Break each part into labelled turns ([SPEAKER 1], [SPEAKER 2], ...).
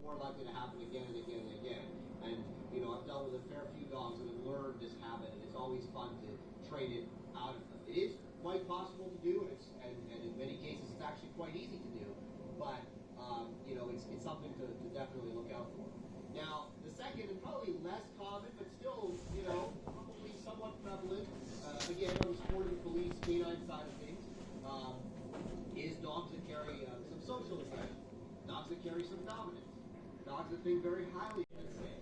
[SPEAKER 1] more likely to happen again and again and again. And, you know, I've dealt with a fair few dogs that have learned this habit, and it's always fun to train it out of them. It is quite possible to do, and in many cases it's actually quite easy to do, but, you know, it's something to definitely look out for. Now, the second, and probably less common, but still, you know, probably somewhat prevalent, again, on the sport and police canine side of things, is dogs that carry some social aggression, dogs that carry some dominance, dogs that think very highly, let's say.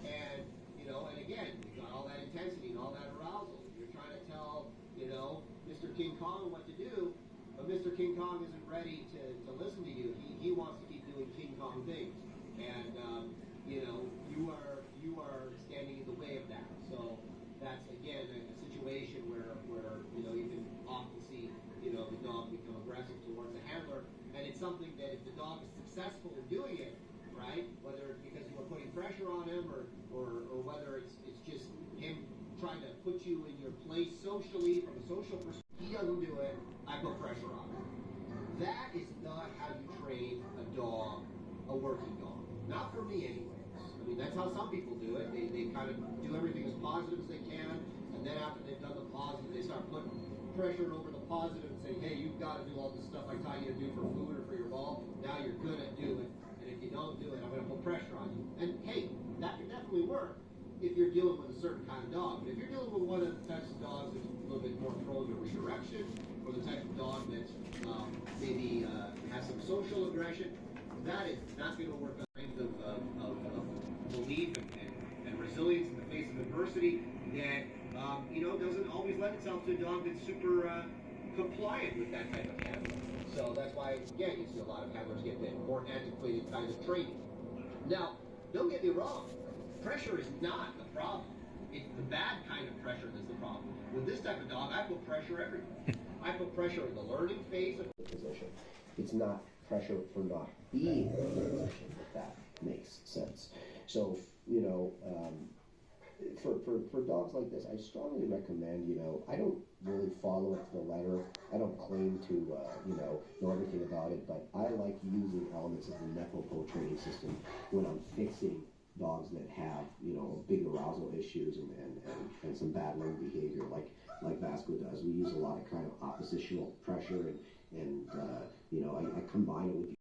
[SPEAKER 1] And, you know, and again, you've got all that intensity and all that arousal. You're trying to tell, you know, Mr. King Kong what to do, but Mr. King Kong isn't ready to listen to you. He wants to keep doing King Kong things. And, you know, you are standing in the way of that. So that's, again, a situation where, you know, you can often see, you know, the dog become aggressive towards the handler. And it's something that if the dog is successful in doing it, right, whether it's because you are putting pressure on him or whether it's just him trying to put you in your place socially, from a social perspective, he doesn't do it, I put pressure on him. That is not how you train a dog, a working dog. Not for me anyways. I mean, that's how some people do it. They kind of do everything as positive as they can, and then after they've done the positive, they start putting pressure over the positive and saying, hey, you've got to do all this stuff I taught you to do for food or for your ball. Now you're good at doing it, and if you don't do it, I'm going to put pressure on you. And hey, that can definitely work if you're dealing with a certain kind of dog. But if you're dealing with one of the types of dogs that's a little bit more prone to redirection, or the type of dog that maybe has some social aggression, that is not going to work. Strength of belief and resilience in the face of adversity that you know, doesn't always lend itself to a dog that's super compliant with that type of handler. So that's why, again, you see a lot of handlers get the more antiquated kind of training. Now, don't get me wrong, pressure is not the problem. It's the bad kind of pressure that's the problem. With this type of dog, I put pressure everywhere. I put pressure in the learning phase of the position. It's not pressure for not being in the position, if that makes sense. So, you know, for dogs like this, I strongly recommend, you know, I don't really follow it to the letter. I don't claim to, you know everything about it, but I like using elements of the NEPOPO training system when I'm fixing dogs that have, you know, big arousal issues and some bad learned behavior, like Vasco does. We use a lot of kind of oppositional pressure and you know, I combine it with